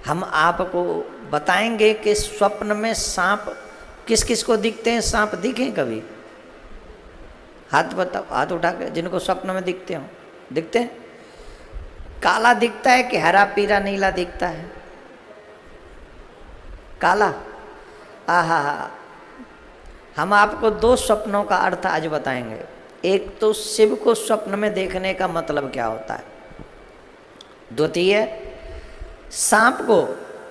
हम आपको बताएंगे कि स्वप्न में सांप किस किस को दिखते हैं। सांप दिखे कभी? हाथ बताओ, हाथ उठा के जिनको स्वप्न में दिखते हो। दिखते हैं? काला दिखता है कि हरा पीला नीला दिखता है? काला। आहा, हम आपको दो स्वप्नों का अर्थ आज बताएंगे। एक तो शिव को स्वप्न में देखने का मतलब क्या होता है, द्वितीय सांप को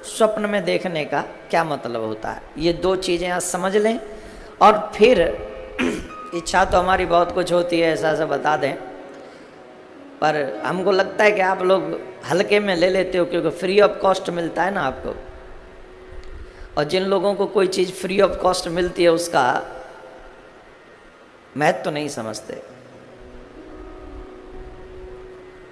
स्वप्न में देखने का क्या मतलब होता है। ये दो चीज़ें आज समझ लें और फिर इच्छा तो हमारी बहुत कुछ होती है, ऐसा ऐसा बता दें, पर हमको लगता है कि आप लोग हल्के में ले लेते हो क्योंकि फ्री ऑफ कॉस्ट मिलता है ना आपको। और जिन लोगों को कोई चीज़ फ्री ऑफ कॉस्ट मिलती है उसका महत्व तो नहीं समझते।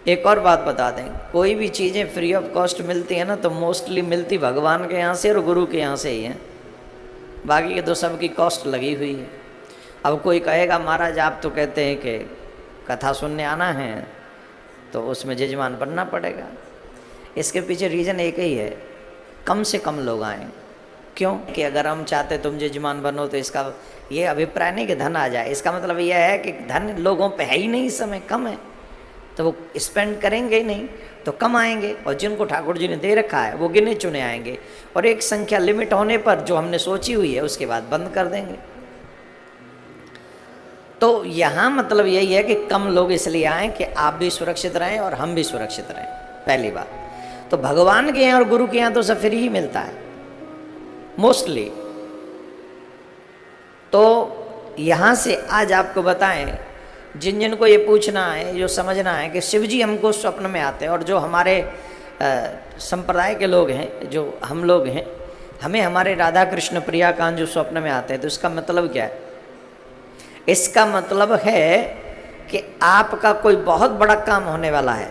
एक और बात बता दें, कोई भी चीज़ें फ्री ऑफ कॉस्ट मिलती है ना तो मोस्टली मिलती भगवान के यहाँ से और गुरु के यहाँ से ही है, बाकी के तो सबकी कॉस्ट लगी हुई है। अब कोई कहेगा महाराज आप तो कहते हैं कि कथा सुनने आना है तो उसमें जजमान बनना पड़ेगा। इसके पीछे रीज़न एक ही है, कम से कम लोग आएँ। क्यों? कि अगर हम चाहते तुम जजमान बनो तो इसका ये अभिप्राय नहीं कि धन आ जाए, इसका मतलब यह है कि धन लोगों पे है ही नहीं, इस समय कम है तो वो स्पेंड करेंगे ही नहीं, तो कम आएंगे। और जिनको ठाकुर जी ने दे रखा है वो गिने चुने आएंगे, और एक संख्या लिमिट होने पर जो हमने सोची हुई है उसके बाद बंद कर देंगे। तो यहाँ मतलब यही है कि कम लोग इसलिए आए कि आप भी सुरक्षित रहें और हम भी सुरक्षित रहें, पहली बात। तो भगवान के यहाँ और गुरु के यहाँ तो सब फ्री ही मिलता है मोस्टली। तो यहाँ से आज आपको बताएं, जिन जिन को ये पूछना है, जो समझना है कि शिव जी हमको स्वप्न में आते हैं, और जो हमारे संप्रदाय के लोग हैं, जो हम लोग हैं, हमें हमारे राधा कृष्ण प्रियाकांत जो स्वप्न में आते हैं, तो इसका मतलब क्या है? इसका मतलब है कि आपका कोई बहुत बड़ा काम होने वाला है।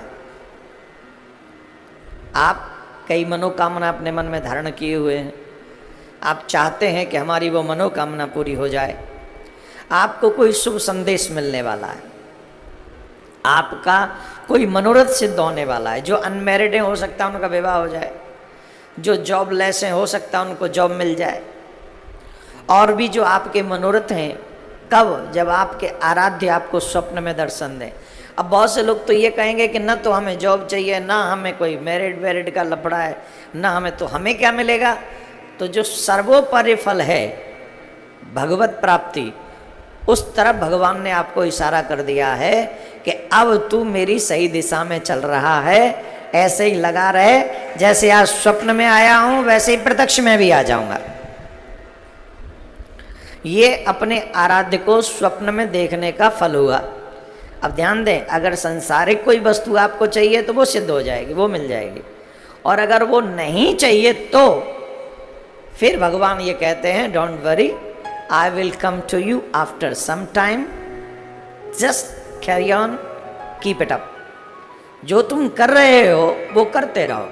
आप कई मनोकामना अपने मन में धारण किए हुए हैं, आप चाहते हैं कि हमारी वो मनोकामना पूरी हो जाए। आपको कोई शुभ संदेश मिलने वाला है, आपका कोई मनोरथ सिद्ध होने वाला है। जो अनमैरिड हैं हो सकता है उनका विवाह हो जाए, जो जॉबलेस हैं हो सकता है उनको जॉब मिल जाए, और भी जो आपके मनोरथ हैं। कब? जब आपके आराध्य आपको स्वप्न में दर्शन दें। अब बहुत से लोग तो ये कहेंगे कि ना तो हमें जॉब चाहिए, ना हमें कोई मैरिड वैरिड का लफड़ा है, ना हमें, तो हमें क्या मिलेगा? तो जो सर्वोपरि फल है भगवत प्राप्ति, उस तरफ भगवान ने आपको इशारा कर दिया है कि अब तू मेरी सही दिशा में चल रहा है, ऐसे ही लगा रहे, जैसे आज स्वप्न में आया हूं वैसे ही प्रत्यक्ष में भी आ जाऊंगा। ये अपने आराध्य को स्वप्न में देखने का फल हुआ। अब ध्यान दें, अगर संसारिक कोई वस्तु आपको चाहिए तो वो सिद्ध हो जाएगी, वो मिल जाएगी, और अगर वो नहीं चाहिए तो फिर भगवान ये कहते हैं don't worry, I will come to you after some time, just carry on, keep it up. जो तुम कर रहे हो वो करते रहो।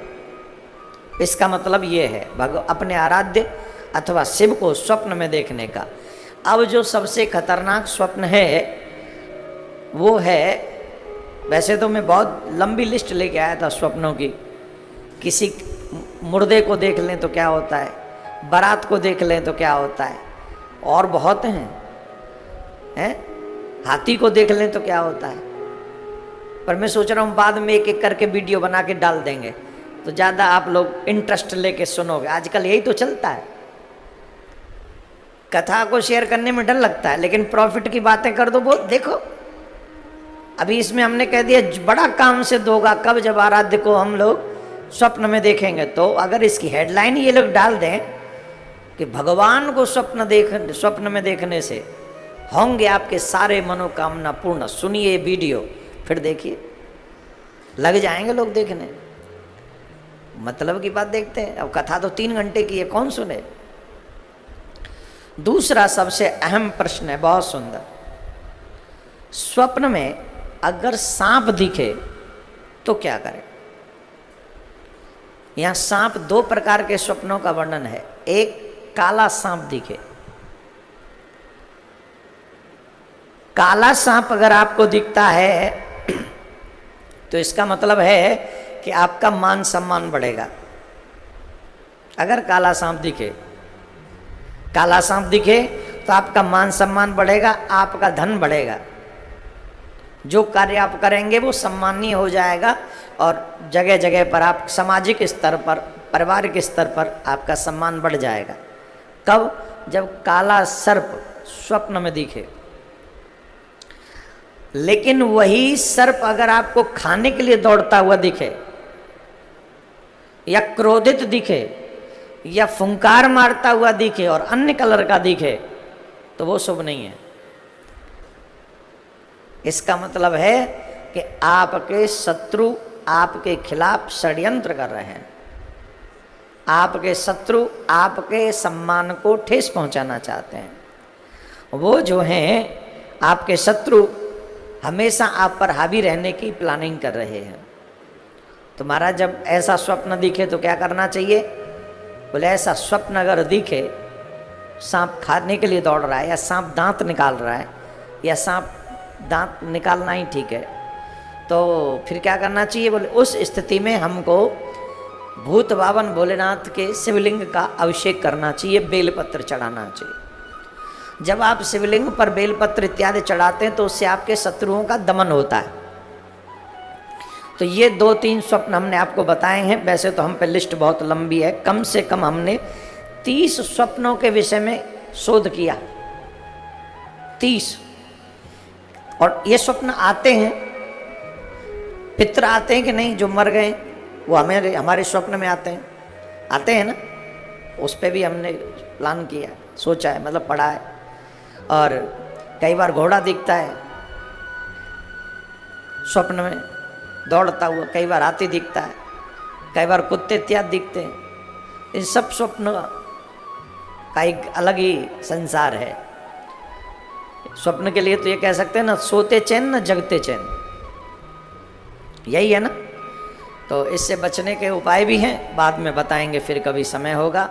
इसका मतलब ये है अपने आराध्य अथवा शिव को स्वप्न में देखने का। अब जो सबसे खतरनाक स्वप्न है वो है, वैसे तो मैं बहुत लंबी लिस्ट लेके आया था स्वप्नों की। किसी मुर्दे को देख लें तो क्या होता है, बारात को देख लें तो क्या होता है, और बहुत हैं, हाथी को देख लें तो क्या होता है। पर मैं सोच रहा हूँ बाद में एक एक करके वीडियो बना के डाल देंगे तो ज़्यादा आप लोग इंटरेस्ट लेके सुनोगे। आजकल यही तो चलता है, कथा को शेयर करने में डर लगता है, लेकिन प्रॉफिट की बातें कर दो। वो देखो अभी इसमें हमने कह दिया बड़ा काम सिद्ध होगा कब? जब आराध्य को हम लोग स्वप्न में देखेंगे। तो अगर इसकी हेडलाइन ये लोग डाल दें कि भगवान को स्वप्न में देखने से होंगे आपके सारे मनोकामना पूर्ण, सुनिए वीडियो, फिर देखिए, लग जाएंगे लोग देखने। मतलब की बात देखते हैं। अब कथा तो 3 घंटे की है, कौन सुने? दूसरा सबसे अहम प्रश्न है, बहुत सुंदर। स्वप्न में अगर सांप दिखे तो क्या करें? यहां सांप 2 प्रकार के स्वप्नों का वर्णन है। एक, काला सांप दिखे। काला सांप अगर आपको दिखता है तो इसका मतलब है कि आपका मान सम्मान बढ़ेगा। अगर काला सांप दिखे, काला सांप दिखे तो आपका मान सम्मान बढ़ेगा, आपका धन बढ़ेगा, जो कार्य आप करेंगे वो सम्मानीय हो जाएगा और जगह जगह पर आप सामाजिक स्तर पर, पारिवारिक स्तर पर आपका सम्मान बढ़ जाएगा। कब? जब काला सर्प स्वप्न में दिखे। लेकिन वही सर्प अगर आपको खाने के लिए दौड़ता हुआ दिखे, या क्रोधित दिखे, या फुंकार मारता हुआ दिखे और अन्य कलर का दिखे, तो वो शुभ नहीं है। इसका मतलब है कि आपके शत्रु आपके खिलाफ षड्यंत्र कर रहे हैं, आपके शत्रु आपके सम्मान को ठेस पहुंचाना चाहते हैं। वो जो हैं आपके शत्रु हमेशा आप पर हावी रहने की प्लानिंग कर रहे हैं। तुम्हारा जब ऐसा स्वप्न दिखे तो क्या करना चाहिए? बोले ऐसा स्वप्न अगर दिखे, सांप खाने के लिए दौड़ रहा है, या सांप दांत निकाल रहा है, या सांप दांत निकालना ही ठीक है, तो फिर क्या करना चाहिए? बोले उस स्थिति में हमको भूत बावन भोलेनाथ के शिवलिंग का अभिषेक करना चाहिए, बेलपत्र चढ़ाना चाहिए। जब आप शिवलिंग पर बेलपत्र इत्यादि चढ़ाते हैं तो उससे आपके शत्रुओं का दमन होता है। तो ये 2-3 स्वप्न हमने आपको बताए हैं। वैसे तो हम पे लिस्ट बहुत लंबी है, कम से कम हमने 30 स्वप्नों के विषय में शोध किया, 30। और ये स्वप्न आते हैं, पितर आते हैं कि नहीं, जो मर गए वो हमारे स्वप्न में आते हैं ना। उस पर भी हमने प्लान किया, सोचा है, मतलब पढ़ा है। और कई बार घोड़ा दिखता है स्वप्न में दौड़ता हुआ, कई बार हाथी दिखता है, कई बार कुत्ते इत्यादि दिखते हैं। इन सब स्वप्न का एक अलग ही संसार है। स्वप्न के लिए तो ये कह सकते हैं ना, सोते चैन न जगते चैन, यही है ना। तो इससे बचने के उपाय भी हैं, बाद में बताएंगे, फिर कभी समय होगा।